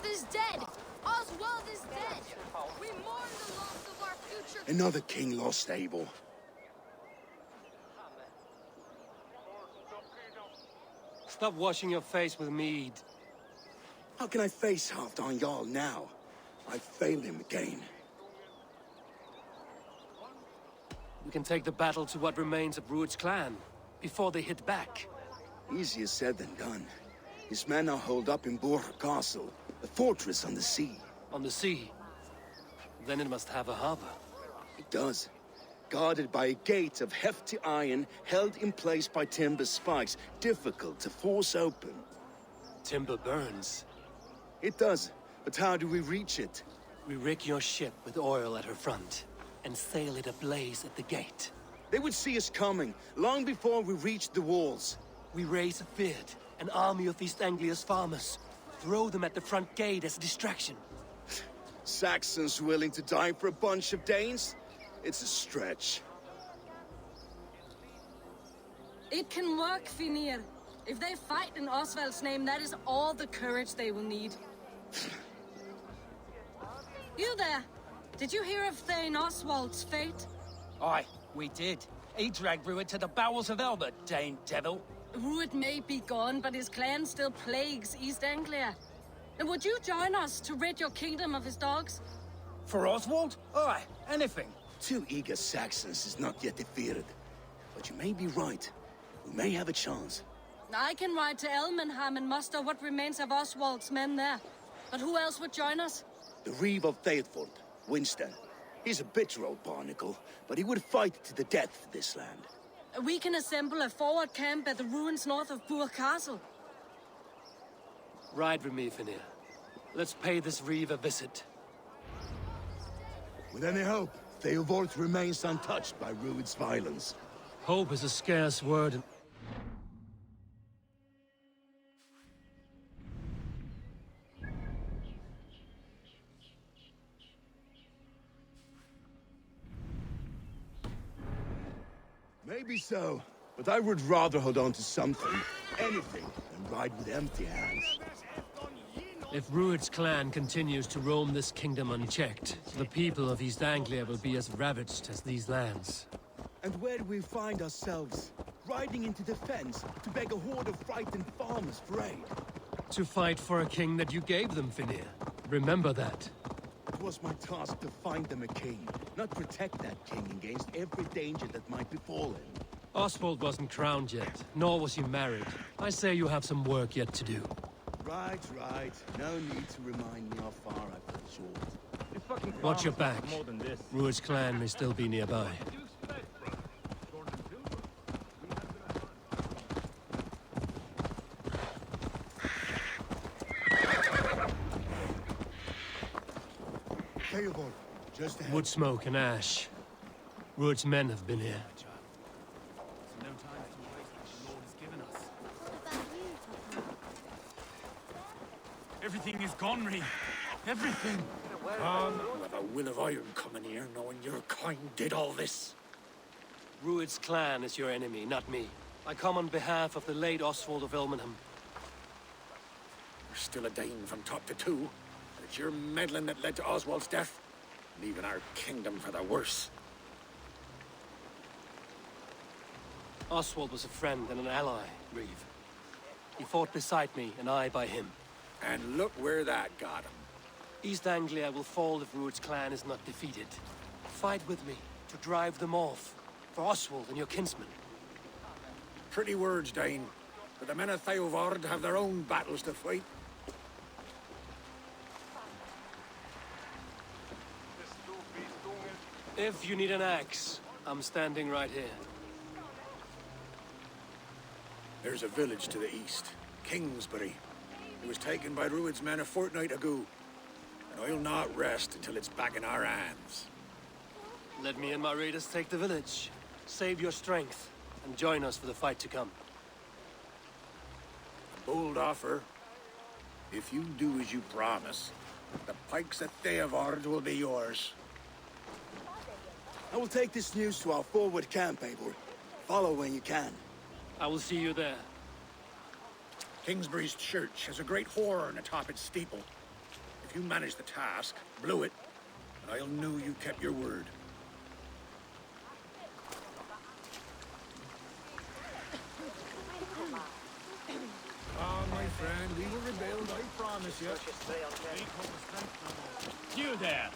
is dead! Oswald is dead! We mourn the loss of our future... Another king lost, Eivor. Stop washing your face with mead. How can I face Halfdan Jarl now? I failed him again. We can take the battle to what remains of Rued's clan, before they hit back. Easier said than done. His men are holed up in Borg Castle, a fortress on the sea. On the sea? Then it must have a harbor. It does. Guarded by a gate of hefty iron, held in place by timber spikes, difficult to force open. Timber burns. It does, but how do we reach it? We rig your ship with oil at her front, and sail it ablaze at the gate. They would see us coming, long before we reached the walls. We raise a beard, an army of East Anglia's farmers. Throw them at the front gate as a distraction. Saxons willing to die for a bunch of Danes? It's a stretch. It can work, Finir. If they fight in Oswald's name, that is all the courage they will need. You there! Did you hear of Thane Oswald's fate? Aye, we did. He dragged Rued to the bowels of Elbert, Dane devil. Rued may be gone, but his clan still plagues East Anglia. And would you join us to rid your kingdom of his dogs? For Oswald? Aye, anything. 2 eager Saxons is not yet defeated. But you may be right. We may have a chance. I can ride to Elmenham and muster what remains of Oswald's men there. But who else would join us? The Reeve of Thetford, Winston. He's a bitter old barnacle, but he would fight to the death for this land. We can assemble a forward camp at the ruins north of Burg Castle. Ride with me, Finir. Let's pay this Reeve a visit. With any hope, Theodort remains untouched by Rued's violence. Hope is a scarce word. Maybe so, but I would rather hold on to something, anything, than ride with empty hands. If Rued's clan continues to roam this kingdom unchecked, the people of East Anglia will be as ravaged as these lands. And where do we find ourselves? Riding into defense to beg a horde of frightened farmers for aid. To fight for a king that you gave them, Finir. Remember that. It was my task to find them a king, not protect that king against every danger that might befall him. Oswald wasn't crowned yet, nor was he married. I say you have some work yet to do. Right. No need to remind me how far I've fell short. Watch your back. Rued's clan may still be nearby. Eivor, just ahead. Wood smoke and ash. Rued's men have been here. Everything is gone, Ree. Everything. You have a will of iron coming here, knowing your kind did all this. Rued's clan is your enemy, not me. I come on behalf of the late Oswald of Elmenham. You're still a Dane from top to two. And it's your meddling that led to Oswald's death, leaving our kingdom for the worse. Oswald was a friend and an ally, Reeve. He fought beside me, and I by him. And look where that got him. East Anglia will fall if Rued's clan is not defeated. Fight with me to drive them off, for Oswald and your kinsmen. Pretty words, Dane. But the men of Theodort have their own battles to fight. If you need an axe, I'm standing right here. There's a village to the east, Kingsbury. It was taken by Rued's men a fortnight ago. And I'll not rest until it's back in our hands. Let me and my raiders take the village. Save your strength, and join us for the fight to come. A bold offer. If you do as you promise, the pikes at Theodort will be yours. I will take this news to our forward camp, Eivor. Follow when you can. I will see you there. Kingsbury's church has a great horn atop its steeple. If you managed the task, blew it, I'll know you kept your word. Ah, my friend, we will rebuild, I promise you. You there!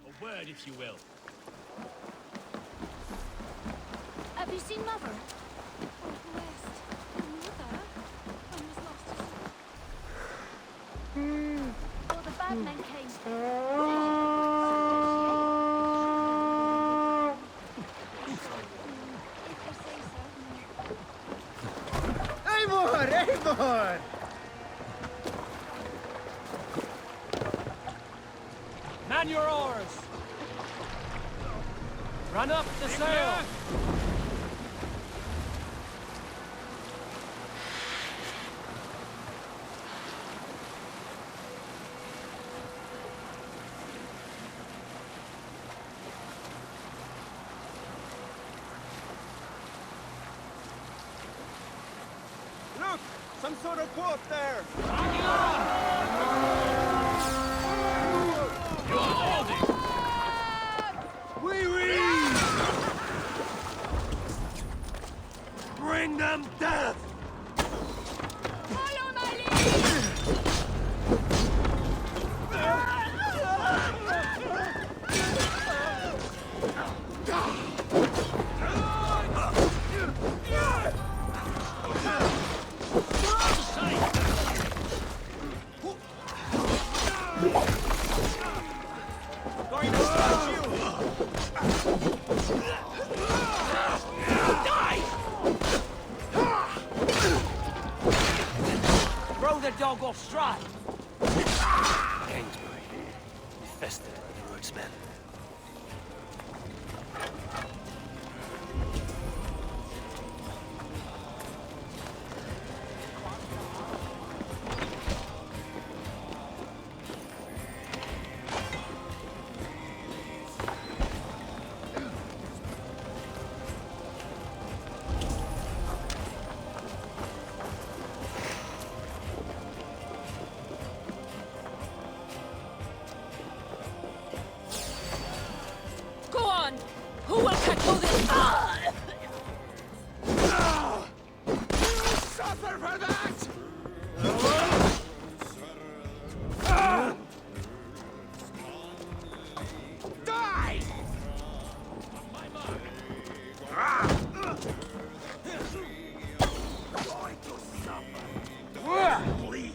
A word, if you will. Have you seen Mother? West. Mother? I was lost as well, the bad men came. Eivor! Eivor! Man your oars! Run up the sail! Look! Some sort of boat there! Wee wee! Bring them death! Follow my lead! Going to stop you! Throw the dog off stride! Kingsbury, infested with Ruud's men. Go on! Who will tackle this? Suffer for that! Die! Going to suffer. Please.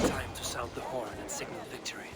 Time to sound the horn and signal victory.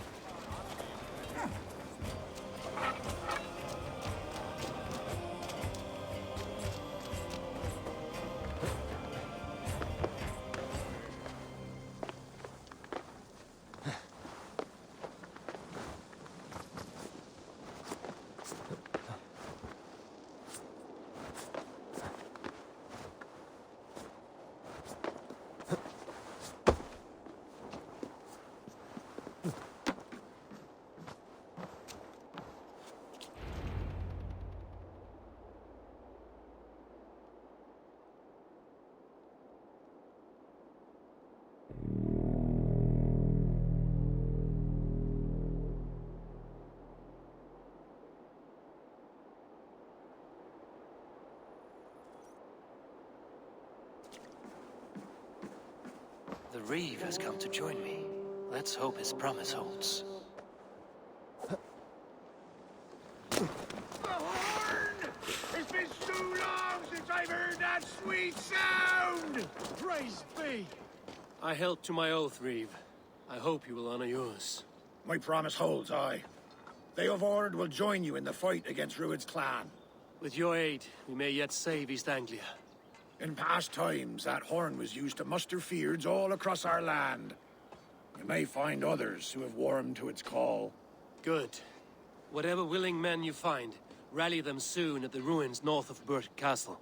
The Reeve has come to join me. Let's hope his promise holds. The horn! It's been so long since I've heard that sweet sound! Praise be! I held to my oath, Reeve. I hope you will honor yours. My promise holds, aye. Eivor will join you in the fight against Rued's clan. With your aid, we may yet save East Anglia. In past times, that horn was used to muster fyrds all across our land. You may find others who have warmed to its call. Good. Whatever willing men you find, rally them soon at the ruins north of Burt Castle.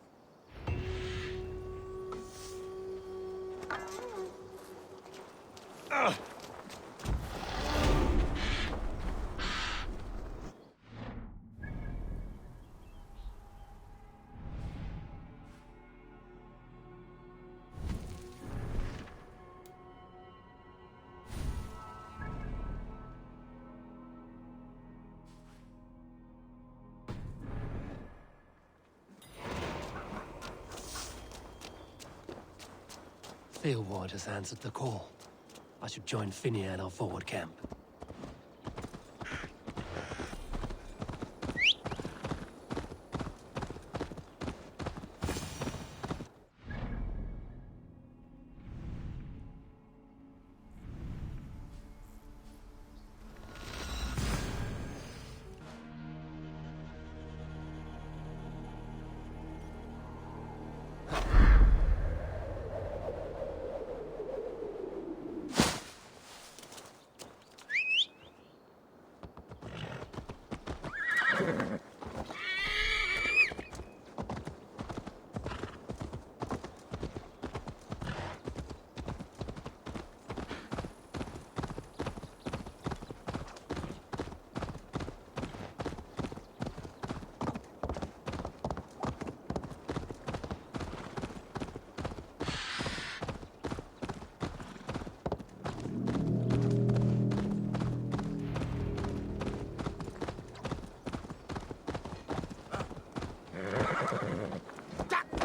Eivor has answered the call. I should join Finney at our forward camp.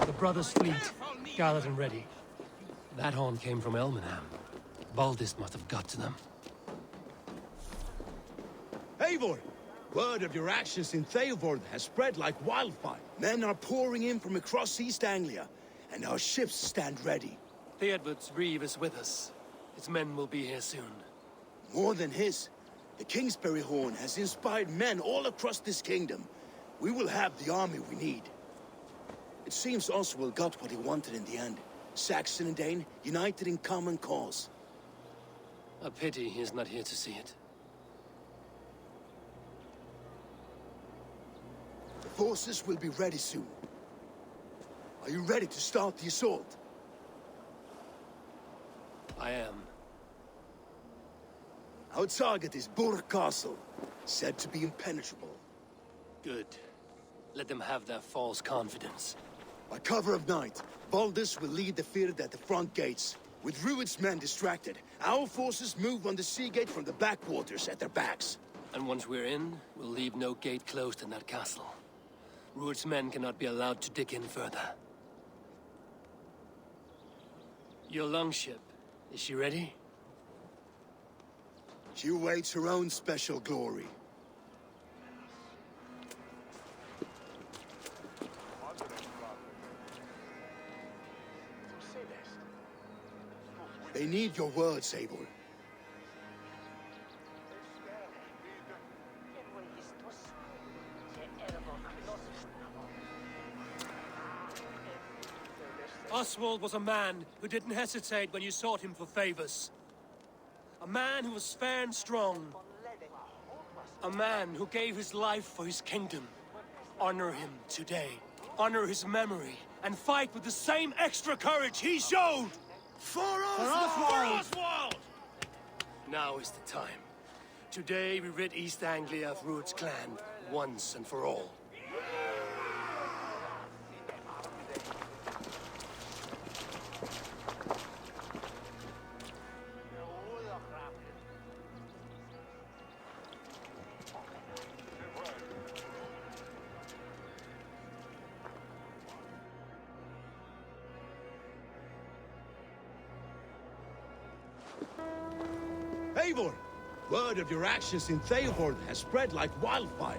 The brothers' fleet, gathered and ready. That horn came from Elmenham. Baldist must have got to them. Eivor! Word of your actions in Eivor has spread like wildfire. Men are pouring in from across East Anglia, and our ships stand ready. Theodward's Reeve is with us. His men will be here soon. More than his, the Kingsbury Horn has inspired men all across this kingdom. We will have the army we need. It seems Oswald got what he wanted in the end. Saxon and Dane united in common cause. A pity he is not here to see it. The forces will be ready soon. Are you ready to start the assault? I am. Our target is Burt Castle, said to be impenetrable. Good. Let them have their false confidence. By cover of night, Baldus will lead the field at the front gates. With Rued's men distracted, our forces move on the sea gate from the backwaters at their backs. And once we're in, we'll leave no gate closed in that castle. Rued's men cannot be allowed to dig in further. Your longship, is she ready? She awaits her own special glory. They need your words, Eivor. Oswald was a man who didn't hesitate when you sought him for favors. A man who was fair and strong. A man who gave his life for his kingdom. Honor him today. Honor his memory. And fight with the same extra courage he showed! For Oswald! For Oswald! Now is the time. Today we rid East Anglia of Rued's clan, once and for all. Eivor! Word of your actions in Eivor has spread like wildfire.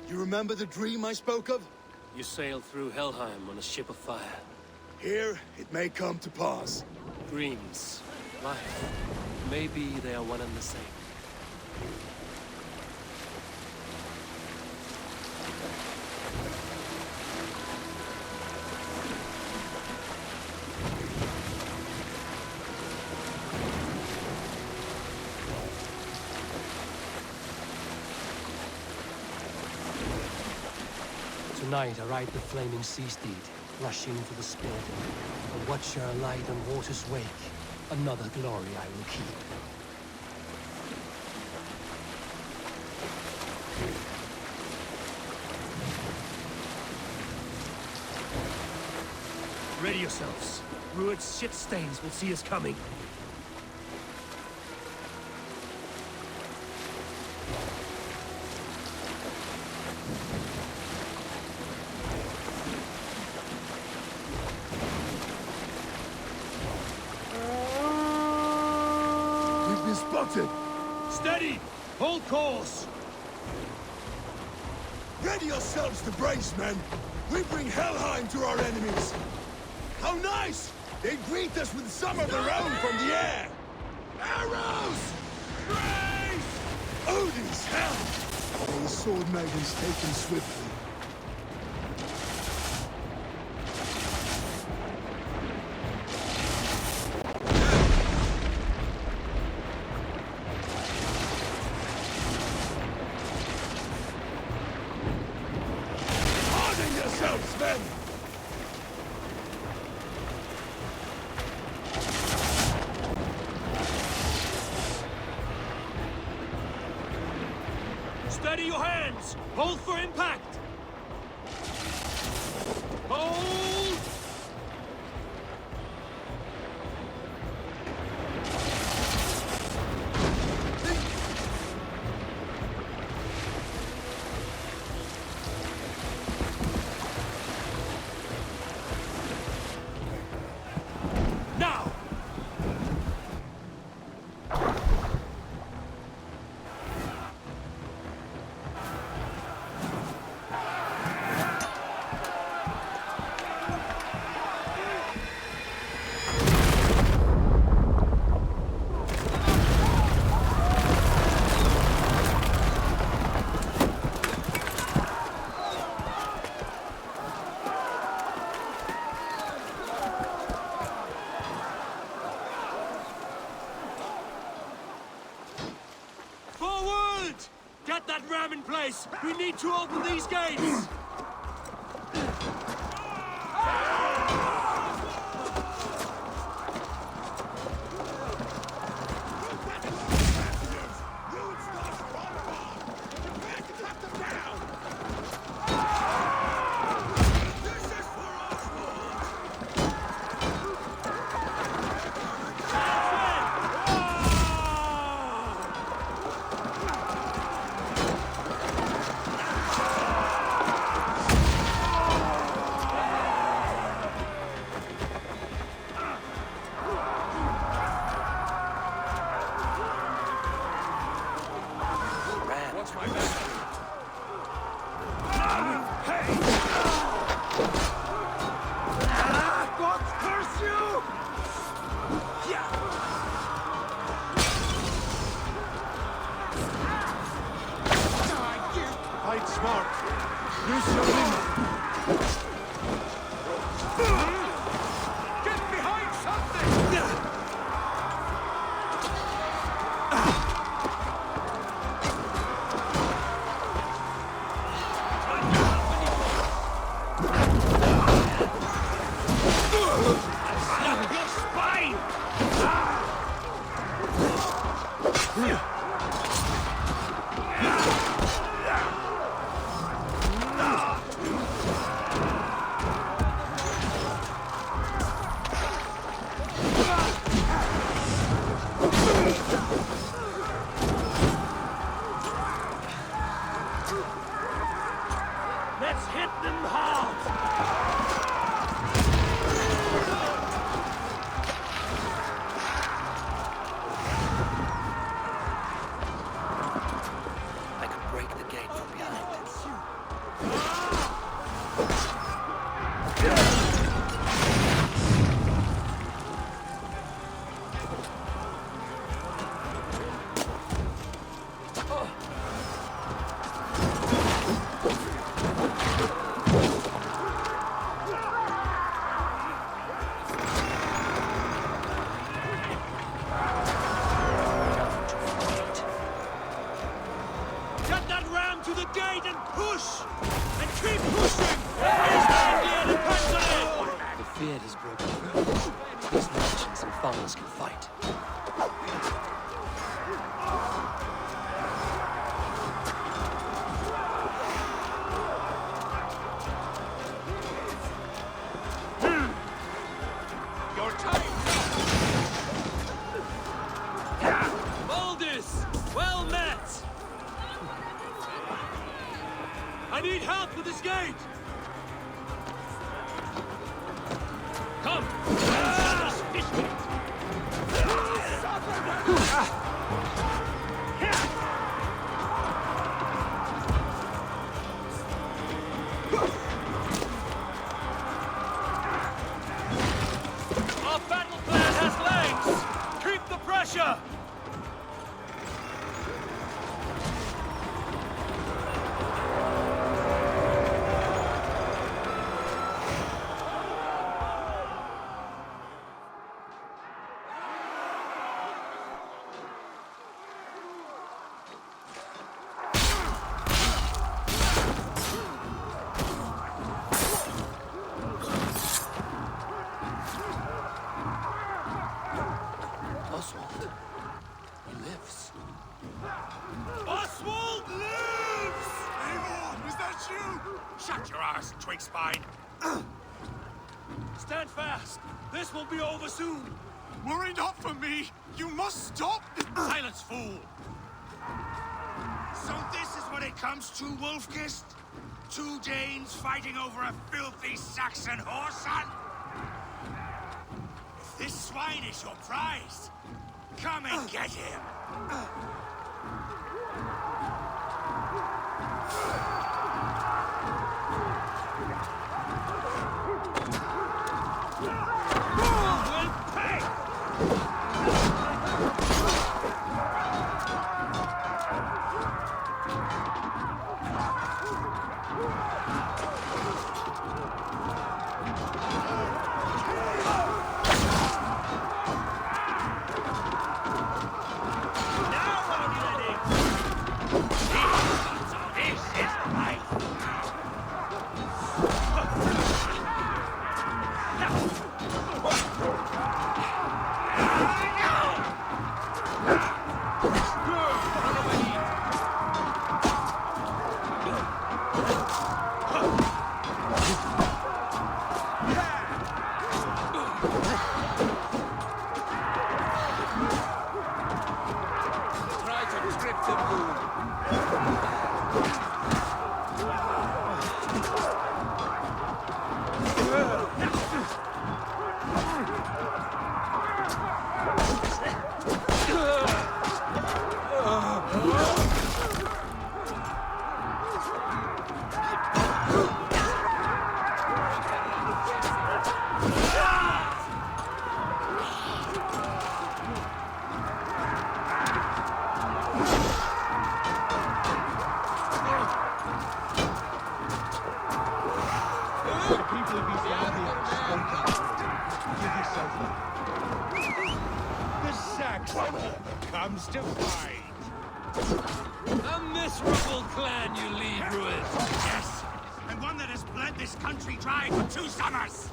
You remember the dream I spoke of? You sailed through Helheim on a ship of fire. Here, it may come to pass. Dreams, life, maybe they are one and the same. Tonight I ride the flaming sea steed, rushing for the spirit. A watcher alight on water's wake. Another glory I will keep. Ready yourselves. Rued's shit stains will see us coming. Steady! Hold course! Ready yourselves to brace, men! We bring Helheim to our enemies! How nice! They greet us with some of their own from the air! Arrows! Brace! Odin's hell! All the sword maidens taken swiftly. Steady your hands! Hold for impact! Hold! Now! Forward! Get that ram in place! We need to open these gates! smart. Use your wing. Get behind something! Your spine! Let's hit them hard! I could break the gate from behind. Get that ram to the gate and push! And keep pushing! East Anglia depends on it! The fear has broken through. These merchants and farmers can fight. Your time! Baldus! Well met! I need help with this gate! Come! Our battle plan has legs! Keep the pressure! Oswald. He lives. Oswald lives! Eivor, is that you? Shut your ass, twig spine. Stand fast! This will be over soon! Worry not for me. You must stop. Silence, fool! So this is what it comes to, Wolfkist? 2 Danes fighting over a filthy Saxon whoreson? If this swine is your prize, come and get him. comes to fight. A miserable clan you lead, Ruin. Yes, and one that has bled this country dry for 2 summers.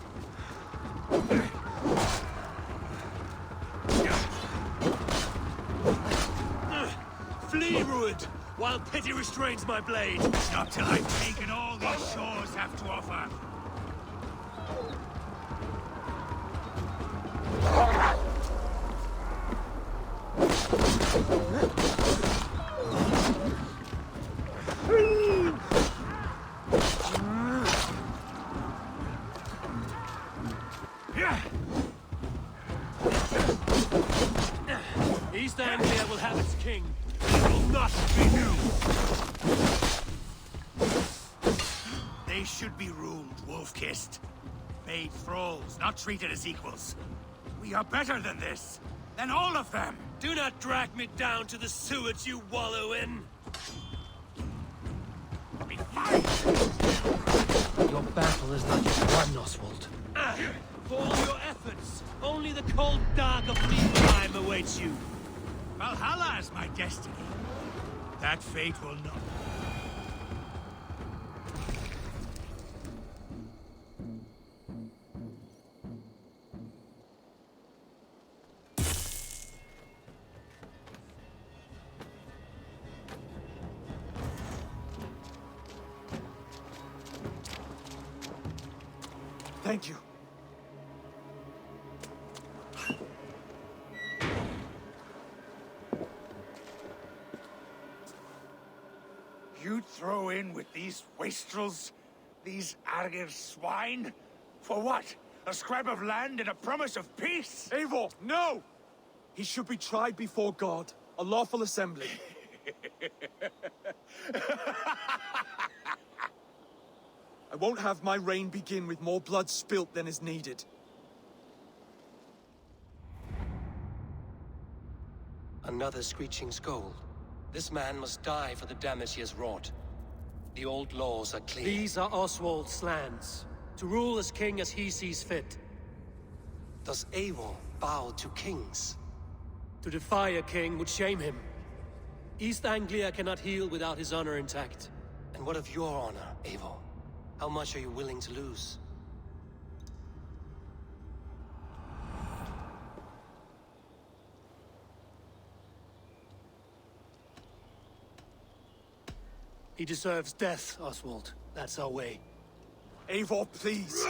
Flee, Ruin, while pity restrains my blade. Not till I've taken all these shores have to offer. East Anglia will have its king. It will not be you. They should be ruled wolf-kissed. Made thralls, not treated as equals. We are better than this. Than all of them. Do not drag me down to the sewage you wallow in. Be fine. Your battle is not yet won, Oswald. For all your efforts, only the cold dark of Niflheim awaits you. Valhalla is my destiny. That fate will not. Thank you. You'd throw in with these wastrels? These Argir swine? For what? A scrap of land and a promise of peace? Eivor, no! He should be tried before God, a lawful assembly. I won't have my reign begin with more blood spilt than is needed. Another screeching scold. This man must die for the damage he has wrought. The old laws are clear. These are Oswald's lands, to rule as king as he sees fit. Does Eivor bow to kings? To defy a king would shame him. East Anglia cannot heal without his honor intact. And what of your honor, Eivor? How much are you willing to lose? He deserves death, Oswald. That's our way. Eivor, please.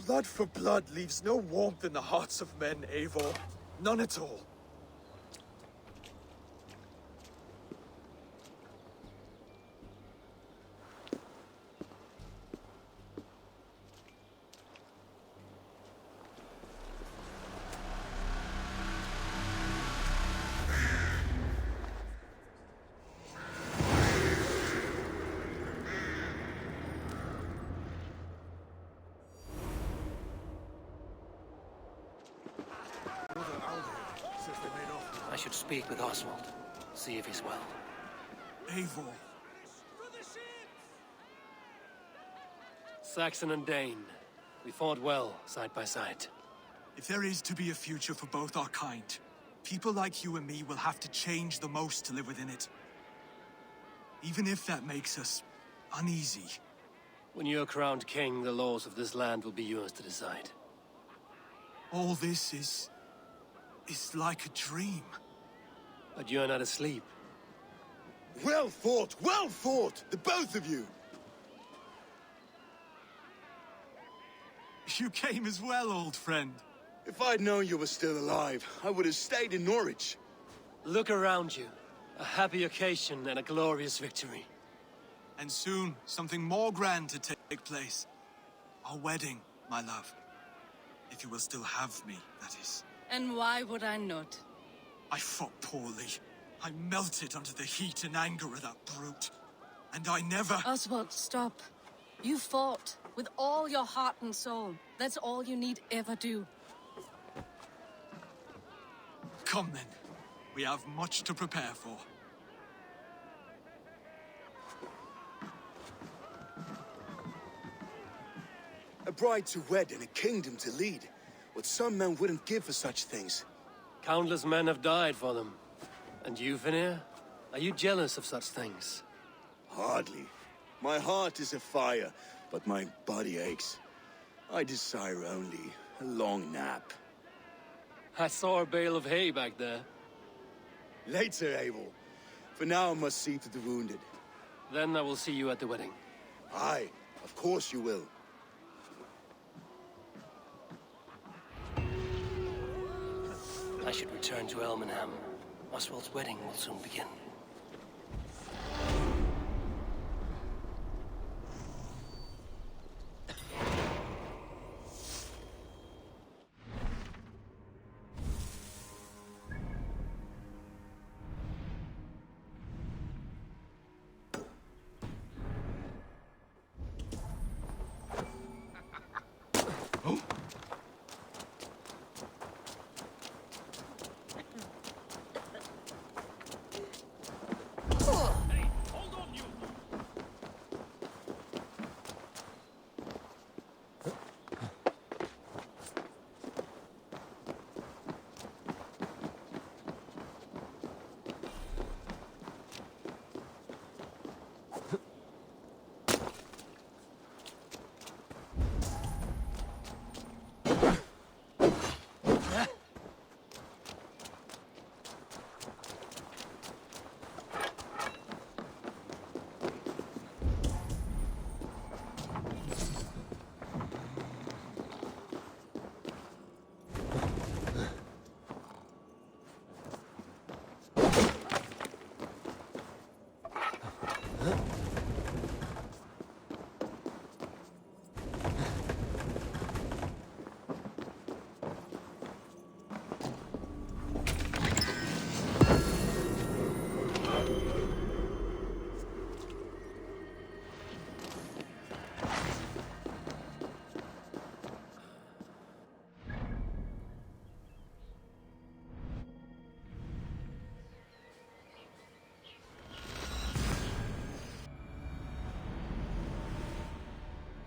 Blood for blood leaves no warmth in the hearts of men, Eivor. None at all. I should speak with Oswald. See if he's well. Eivor. Saxon and Dane. We fought well, side by side. If there is to be a future for both our kind, people like you and me will have to change the most to live within it. Even if that makes us uneasy. When you're crowned king, the laws of this land will be yours to decide. All this is like a dream. But you're not asleep. Well fought, the both of you. You came as well, old friend. If I'd known you were still alive, I would have stayed in Norwich. Look around you. A happy occasion and a glorious victory. And soon, something more grand to take place. Our wedding, my love. If you will still have me, that is. And why would I not? I fought poorly. I melted under the heat and anger of that brute. And I never... Oswald, stop. You fought with all your heart and soul. That's all you need ever do. Come then. We have much to prepare for. bride to wed and a kingdom to lead. What some men wouldn't give for such things. Countless men have died for them. And you, Vinir? Are you jealous of such things? Hardly. My heart is afire, but my body aches. I desire only a long nap. I saw a bale of hay back there. Later, Eivor. For now, I must see to the wounded. Then I will see you at the wedding. Aye, of course you will. I should return to Elmenham. Oswald's wedding will soon begin.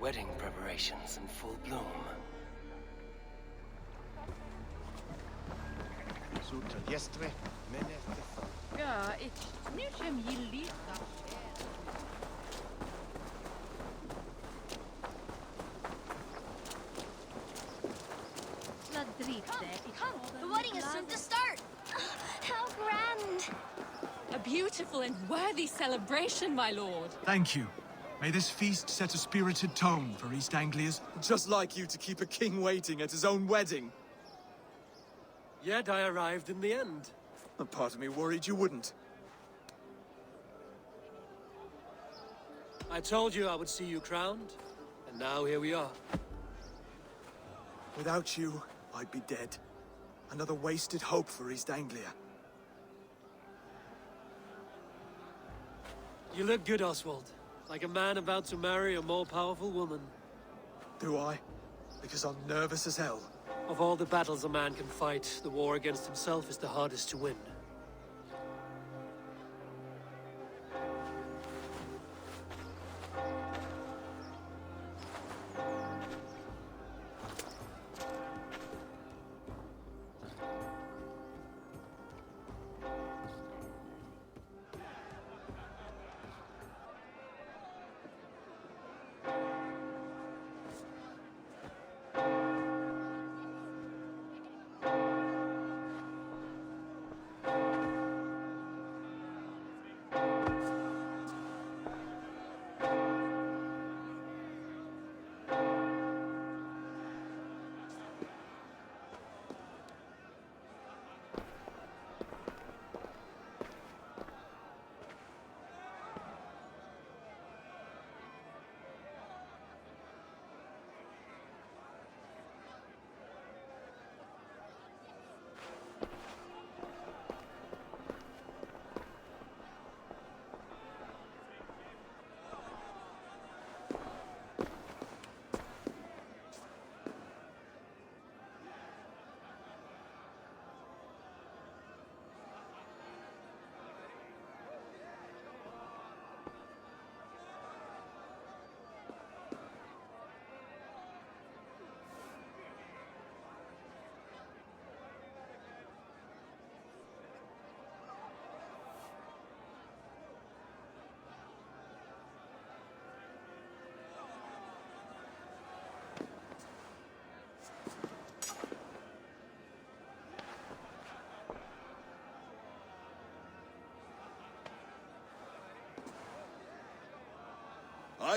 Wedding preparations in full bloom. Ja, ik nu hem jullie. The wedding is soon to start! How grand! A beautiful and worthy celebration, my lord. Thank you. May this feast set a spirited tone for East Anglia's. Just like you to keep a king waiting at his own wedding. Yet I arrived in the end. A part of me worried you wouldn't. I told you I would see you crowned, and now here we are. Without you, I'd be dead. Another wasted hope for East Anglia. You look good, Oswald. Like a man about to marry a more powerful woman. Do I? Because I'm nervous as hell. Of all the battles a man can fight, the war against himself is the hardest to win.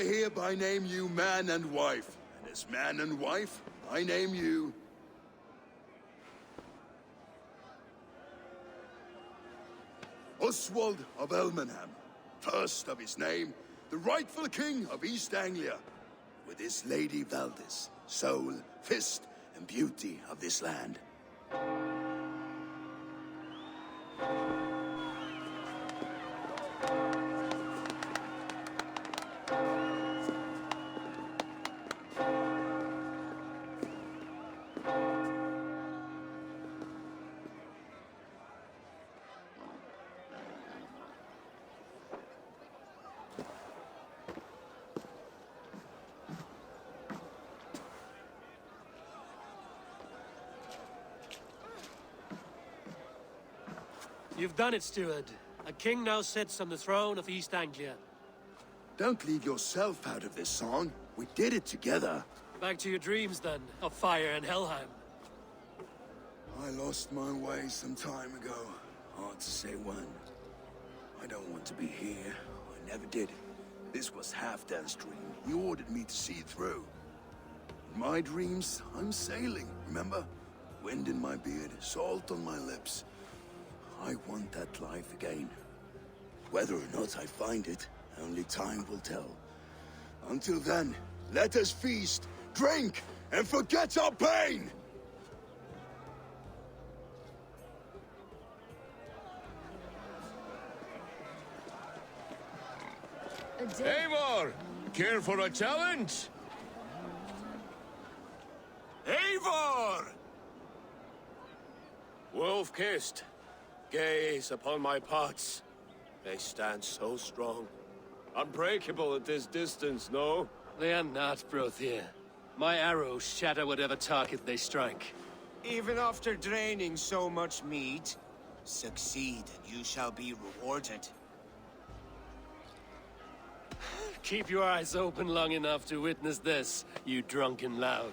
I hereby name you man and wife. And as man and wife, I name you... Oswald of Elmenham, first of his name, the rightful king of East Anglia, with his lady Valdis, soul, fist, and beauty of this land. You've done it, steward. A king now sits on the throne of East Anglia. Don't leave yourself out of this song. We did it together. Back to your dreams, then, of fire and Helheim. I lost my way some time ago. Hard to say when. I don't want to be here. I never did. This was Halfdan's dream. He ordered me to see it through. In my dreams, I'm sailing, remember? Wind in my beard, salt on my lips. I want that life again. Whether or not I find it, only time will tell. Until then, let us feast, drink, and forget our pain! Eivor! Care for a challenge? Eivor! Wolf-kissed. Gaze upon my pots. They stand so strong. Unbreakable at this distance, no? They are not, Brothier. My arrows shatter whatever target they strike. Even after draining so much meat, succeed and you shall be rewarded. Keep your eyes open long enough to witness this, you drunken lout.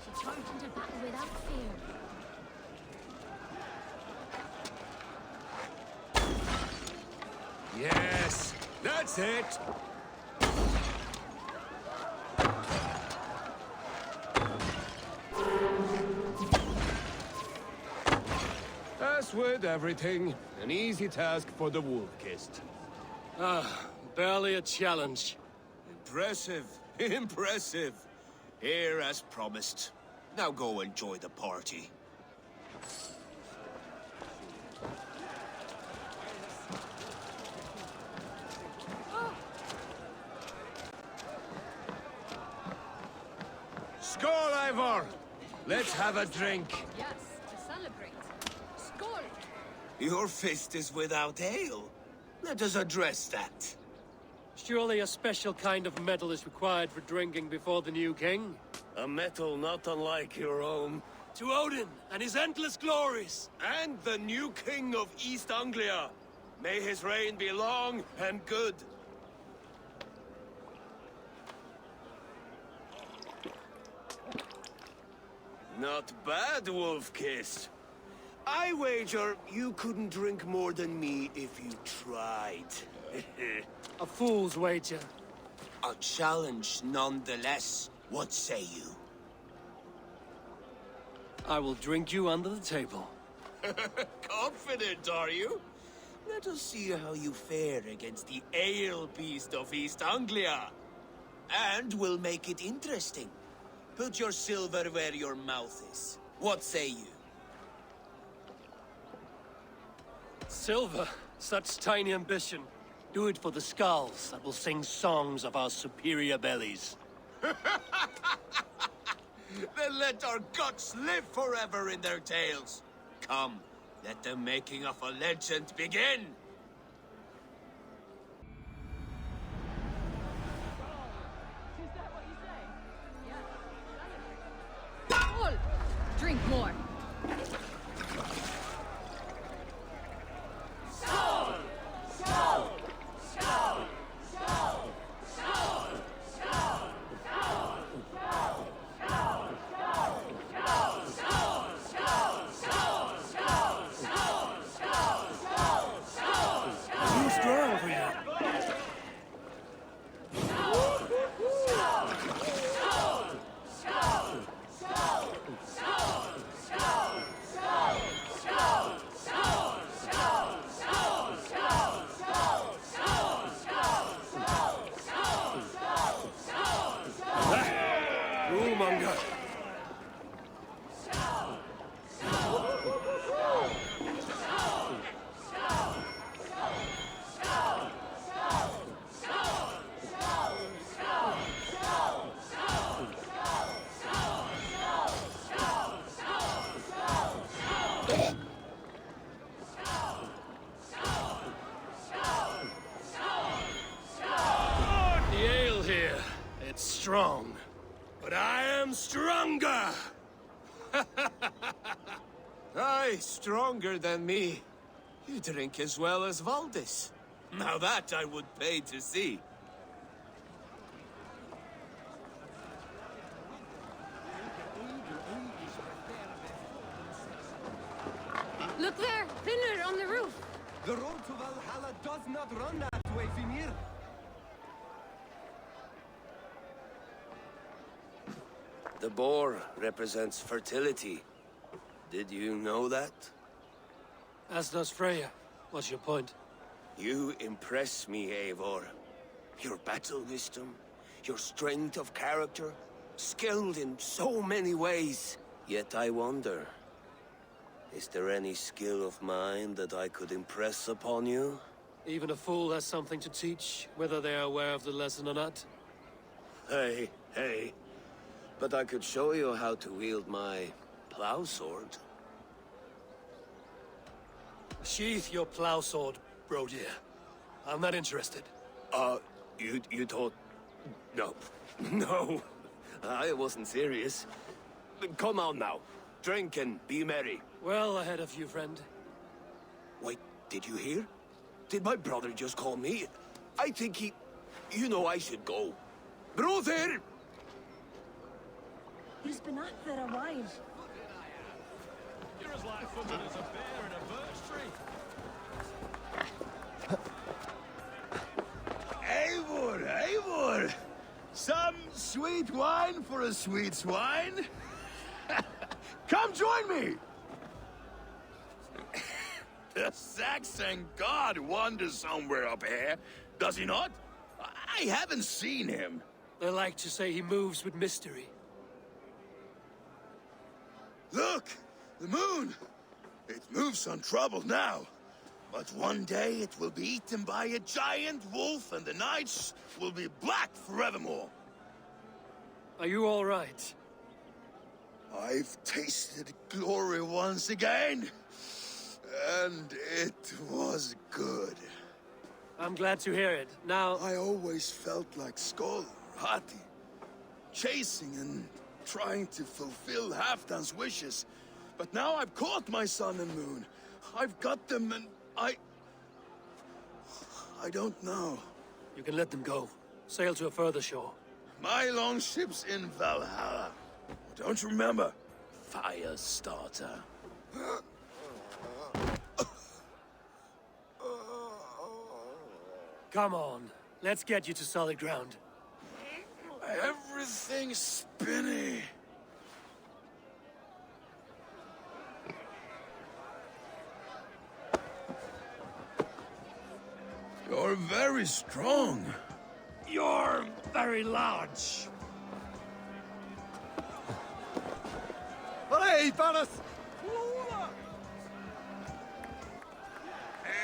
She charged into battle without fear. Yes! That's it! As with everything, an easy task for the wolf-kissed. Barely a challenge. Impressive, impressive. Here as promised. Now go enjoy the party. Skål, Eivor! Let's have a drink. Yes, to celebrate. Skål! Your fist is without ale. Let us address that. Surely a special kind of metal is required for drinking before the new king? A metal not unlike your own. To Odin and his endless glories! And the new king of East Anglia. May his reign be long and good. Not bad, Wolf-kissed. I wager you couldn't drink more than me if you tried. A fool's wager. A challenge nonetheless. What say you? I will drink you under the table. Confident, are you? Let us see how you fare against the ale beast of East Anglia. And we'll make it interesting. Put your silver where your mouth is. What say you? Silver, such tiny ambition. Do it for the skulls that will sing songs of our superior bellies. Then let our guts live forever in their tails. Come, let the making of a legend begin. Skål! Drink more. strong, but I am stronger! Aye, stronger than me. You drink as well as Valdis. Now that I would pay to see. Look there! Thinner on the roof! The road to Valhalla does not run that way, Fimir. The boar represents fertility. Did you know that? As does Freya. What's your point? You impress me, Eivor. Your battle wisdom, your strength of character, skilled in so many ways. Yet I wonder, is there any skill of mine that I could impress upon you? Even a fool has something to teach, whether they are aware of the lesson or not. Hey. But I could show you how to wield my plow sword. Sheath your plow sword, bro dear. I'm not interested. You thought... No. No. I wasn't serious. Come on now. Drink and be merry. Well ahead of you, friend. Wait, did you hear? Did my brother just call me? I think he... You know I should go. Brother! He's been out there a while. You're as light-footed as a bear in a birch tree. Eivor! Some sweet wine for a sweet swine? Come join me! The Saxon god wanders somewhere up here, does he not? I haven't seen him. They like to say he moves with mystery. Look! The moon! It moves untroubled now. But one day it will be eaten by a giant wolf and the nights will be black forevermore. Are you all right? I've tasted glory once again. And it was good. I'm glad to hear it. Now... I always felt like Skoll, Hati. Chasing and trying to fulfill Halfdan's wishes. But now I've caught my sun and moon. I've got them and I don't know. You can let them go. Sail to a further shore. My longship's in Valhalla. Don't you remember? Firestarter. Come on. Let's get you to solid ground. Everything's spinny. You're very strong. You're very large. Hey, Banas!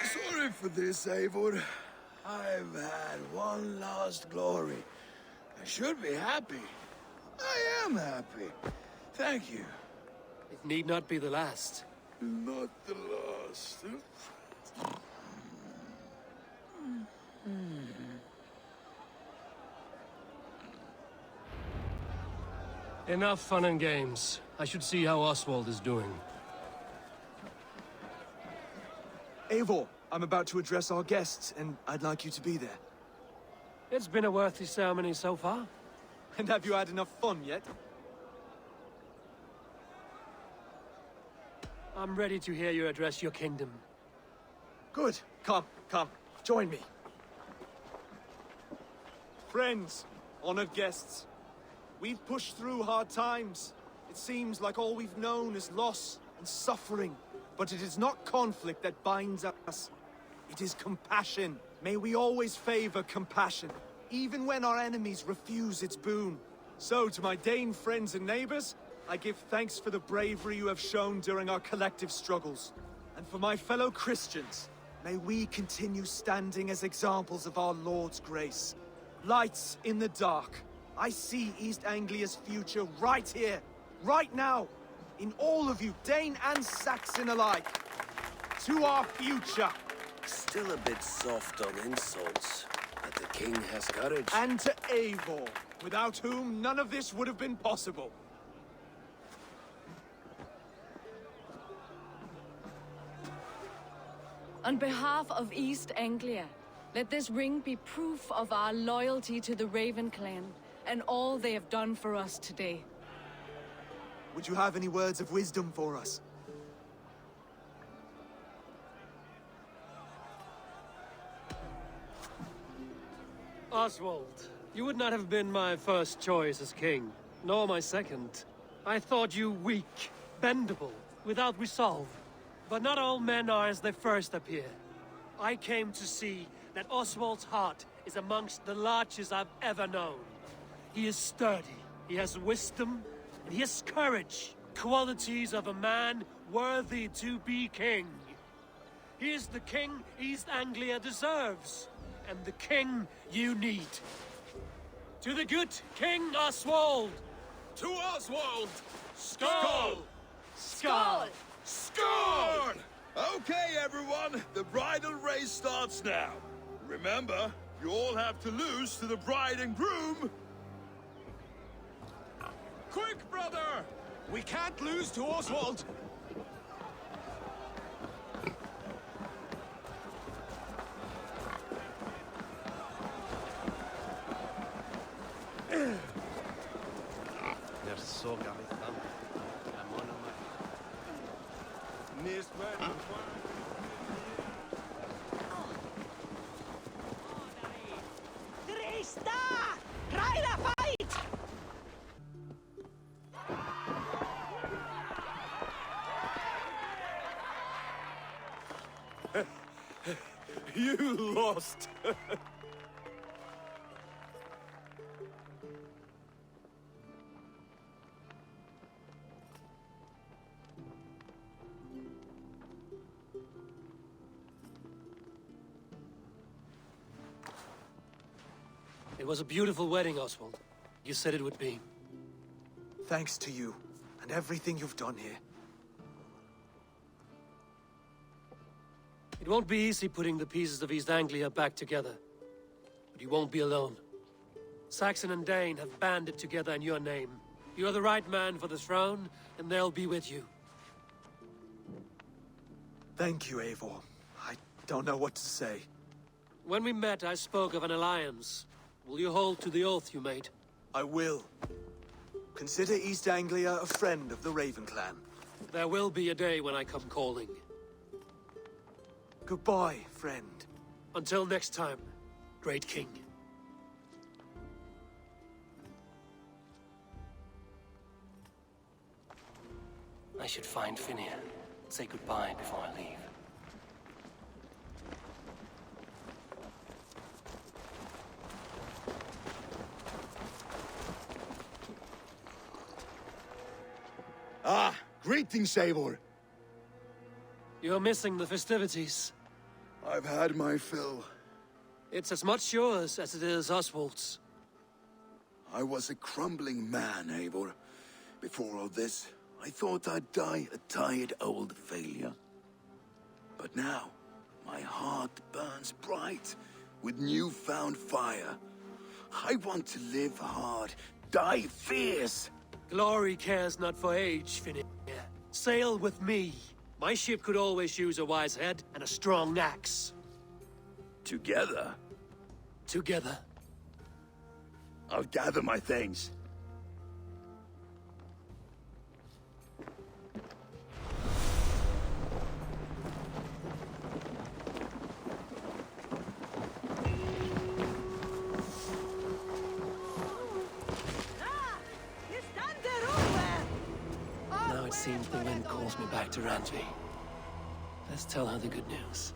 Sorry for this, Eivor. I've had one last glory. I should be happy. I am happy. Thank you. It need not be the last. Not the last. Enough fun and games. I should see how Oswald is doing. Eivor, I'm about to address our guests, and I'd like you to be there. It's been a worthy ceremony so far. And have you had enough fun yet? I'm ready to hear you address your kingdom. Good. Come. Join me. Friends, honored guests, we've pushed through hard times. It seems like all we've known is loss and suffering. But it is not conflict that binds us. It is compassion. May we always favor compassion, even when our enemies refuse its boon. So, to my Dane friends and neighbors, I give thanks for the bravery you have shown during our collective struggles. And for my fellow Christians, may we continue standing as examples of our Lord's grace. Lights in the dark. I see East Anglia's future right here, right now. In all of you, Dane and Saxon alike. To our future. Still a bit soft on insults, but the king has courage. And to Eivor, without whom none of this would have been possible. On behalf of East Anglia, let this ring be proof of our loyalty to the Raven clan and all they have done for us today. Would you have any words of wisdom for us? Oswald, you would not have been my first choice as king, nor my second. I thought you weak, bendable, without resolve. But not all men are as they first appear. I came to see that Oswald's heart is amongst the largest I've ever known. He is sturdy, he has wisdom, and he has courage. Qualities of a man worthy to be king. He is the king East Anglia deserves, and the king you need. To the good King Oswald! To Oswald! Skull! Skull! Score! Okay, everyone, the bridal race starts now. Remember, you all have to lose to the bride and groom. Quick, brother! We can't lose to Oswald! You lost. It was a beautiful wedding, Oswald. You said it would be. Thanks to you, and everything you've done here. It won't be easy putting the pieces of East Anglia back together. But you won't be alone. Saxon and Dane have banded together in your name. You're the right man for the throne, and they'll be with you. Thank you, Eivor. I don't know what to say. When we met, I spoke of an alliance. Will you hold to the oath you made? I will. Consider East Anglia a friend of the Raven clan. There will be a day when I come calling. Goodbye, friend. Until next time, great king. I should find Finir. Say goodbye before I leave. Ah, greetings, Eivor. You're missing the festivities. I've had my fill. It's as much yours as it is Oswald's. I was a crumbling man, Eivor. Before all this, I thought I'd die a tired old failure. But now, my heart burns bright with newfound fire. I want to live hard, die fierce. Glory cares not for age, Finir. Sail with me. My ship could always use a wise head and a strong axe. Together? Together. I'll gather my things. Now it seems the wind calls me back to Randvi. Let's tell her the good news.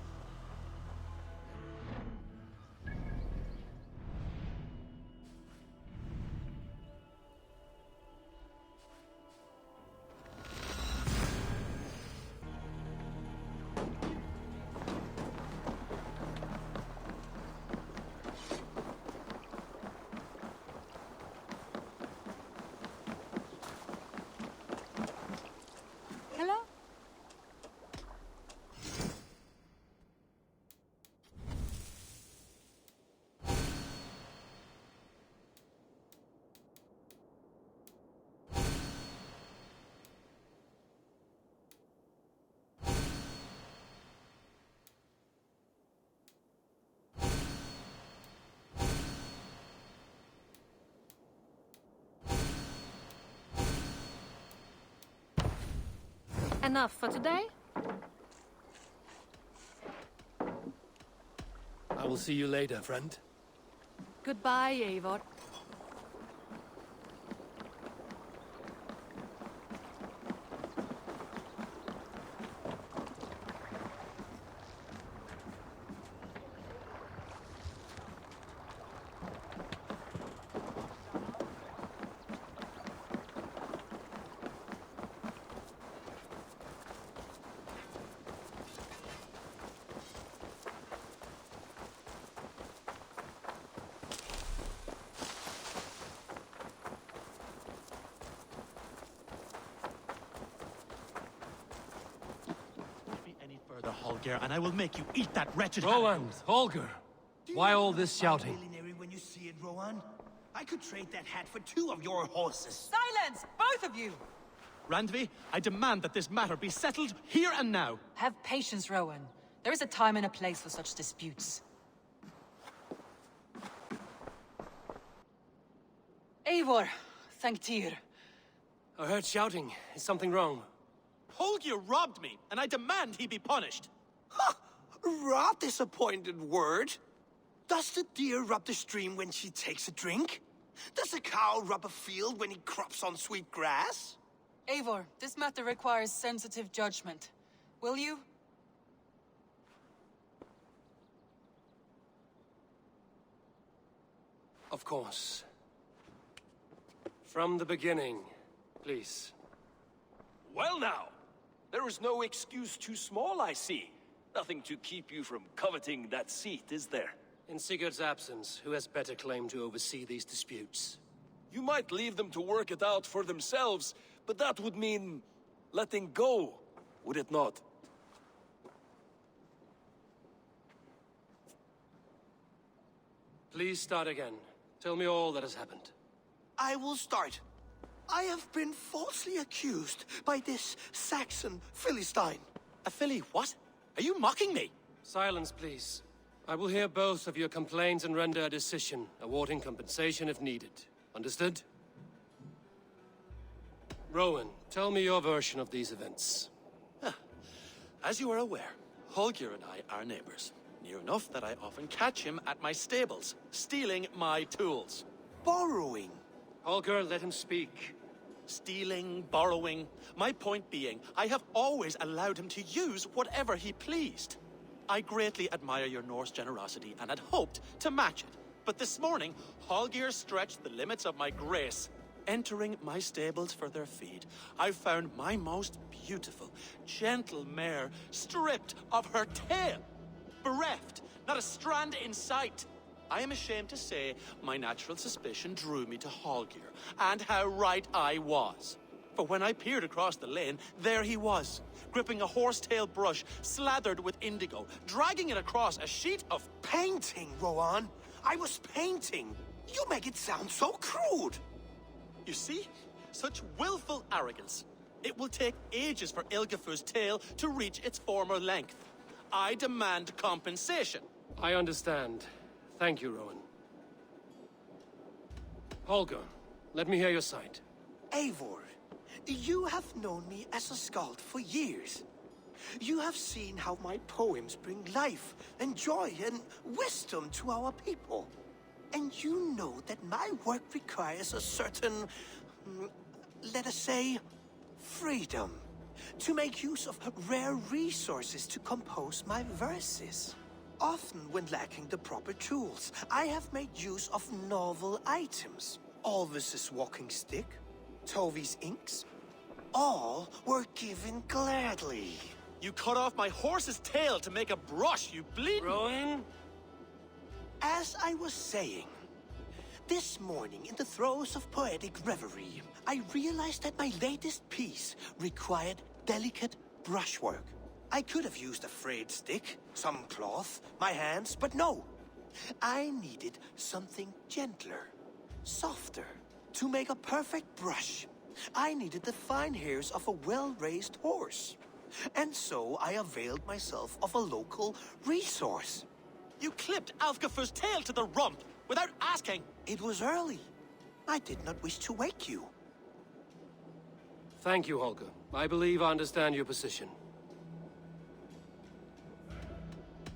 Enough for today? I will see you later, friend. Goodbye, Eivor. The Holger, and I will make you eat that wretched. Rowan, Holger, why all this shouting? When you see it, Rowan, I could trade that hat for 2 of your horses. Silence, both of you! Randvi, I demand that this matter be settled here and now. Have patience, Rowan. There is a time and a place for such disputes. Eivor, thank Tyr. I heard shouting. Is something wrong? Holger robbed me, and I demand he be punished. Ha! Rot disappointed word. Does the deer rub the stream when she takes a drink? Does a cow rub a field when he crops on sweet grass? Eivor, this matter requires sensitive judgment. Will you? Of course. From the beginning, please. Well now, there is no excuse too small, I see. Nothing to keep you from coveting that seat, is there? In Sigurd's absence, who has better claim to oversee these disputes? You might leave them to work it out for themselves, but that would mean letting go, would it not? Please start again. Tell me all that has happened. I will start. I have been falsely accused by this Saxon Philistine. A Philly what? Are you mocking me? Silence, please. I will hear both of your complaints and render a decision, awarding compensation if needed. Understood? Rowan, tell me your version of these events. As you are aware, Holger and I are neighbors. Near enough that I often catch him at my stables, stealing my tools. Borrowing. Holger, let him speak. Stealing, borrowing. My point being, I have always allowed him to use whatever he pleased. I greatly admire your Norse generosity and had hoped to match it. But this morning, Holger stretched the limits of my grace. Entering my stables for their feed, I found my most beautiful, gentle mare stripped of her tail. Bereft, not a strand in sight. I am ashamed to say my natural suspicion drew me to Holger, and how right I was. For when I peered across the lane, there he was, gripping a horsetail brush slathered with indigo, dragging it across a sheet of painting, Rowan. I was painting. You make it sound so crude. You see? Such willful arrogance. It will take ages for Ilgafur's tail to reach its former length. I demand compensation. I understand. Thank you, Rowan. Holger, let me hear your side. Eivor, you have known me as a skald for years. You have seen how my poems bring life and joy and wisdom to our people. And you know that my work requires a certain, let us say, freedom. To make use of rare resources to compose my verses. Often when lacking the proper tools, I have made use of novel items. Alvis's walking stick, Tovi's inks. All were given gladly. You cut off my horse's tail to make a brush, you bleed. Rowan? As I was saying, this morning in the throes of poetic reverie, I realized that my latest piece required delicate brushwork. I could have used a frayed stick, some cloth, my hands, but no. I needed something gentler, softer. To make a perfect brush, I needed the fine hairs of a well-raised horse. And so I availed myself of a local resource. You clipped Alfgafur's tail to the rump without asking. It was early. I did not wish to wake you. Thank you, Holger. I believe I understand your position.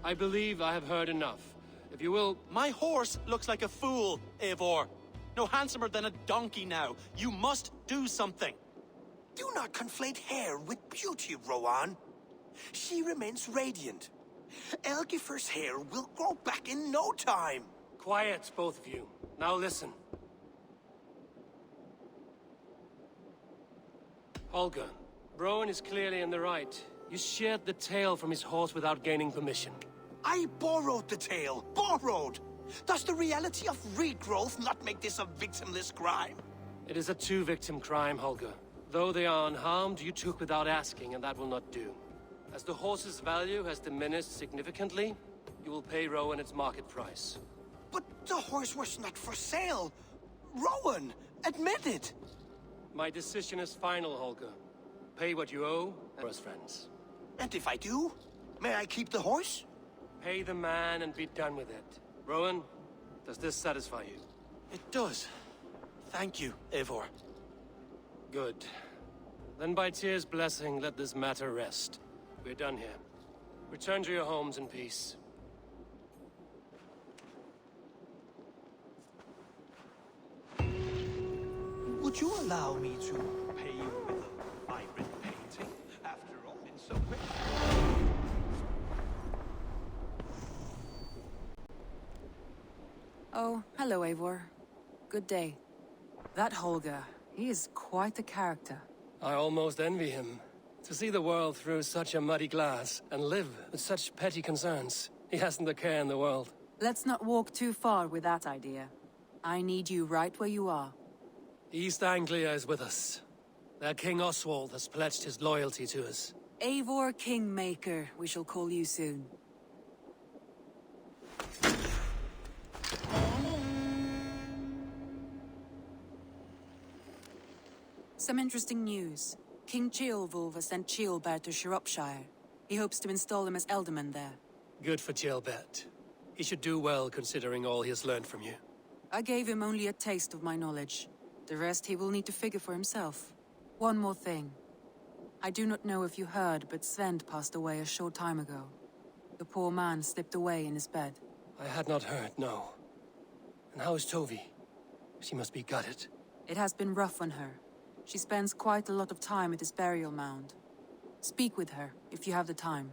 I believe I have heard enough. If you will... My horse looks like a fool, Eivor. No handsomer than a donkey now. You must do something. Do not conflate hair with beauty, Rowan. She remains radiant. Elgifer's hair will grow back in no time. Quiet, both of you. Now listen. Holger, Rowan is clearly in the right. You sheared the tail from his horse without gaining permission. I borrowed the tail. Borrowed! Does the reality of regrowth not make this a victimless crime? It is a two-victim crime, Holger. Though they are unharmed, you took without asking, and that will not do. As the horse's value has diminished significantly, you will pay Rowan its market price. But the horse was not for sale. Rowan, admit it. My decision is final, Holger. Pay what you owe, and as friends. And if I do, may I keep the horse? Pay the man and be done with it. Rowan, does this satisfy you? It does. Thank you, Eivor. Good. Then by Tyr's blessing, let this matter rest. We're done here. Return to your homes in peace. Would you allow me to pay you with a vibrant painting? After all, in so quick. Oh, hello, Eivor. Good day. That Holger, he is quite the character. I almost envy him. To see the world through such a muddy glass, and live with such petty concerns. He hasn't a care in the world. Let's not walk too far with that idea. I need you right where you are. East Anglia is with us. Their King Oswald has pledged his loyalty to us. Eivor Kingmaker, we shall call you soon. Some interesting news. King Ceolwulf has sent Ceolbert to Shropshire. He hopes to install him as Elderman there. Good for Ceolbert. He should do well considering all he has learned from you. I gave him only a taste of my knowledge. The rest he will need to figure for himself. One more thing. I do not know if you heard, but Sven passed away a short time ago. The poor man slipped away in his bed. I had not heard, no. And how is Tovi? She must be gutted. It has been rough on her. She spends quite a lot of time at his burial mound. Speak with her, if you have the time.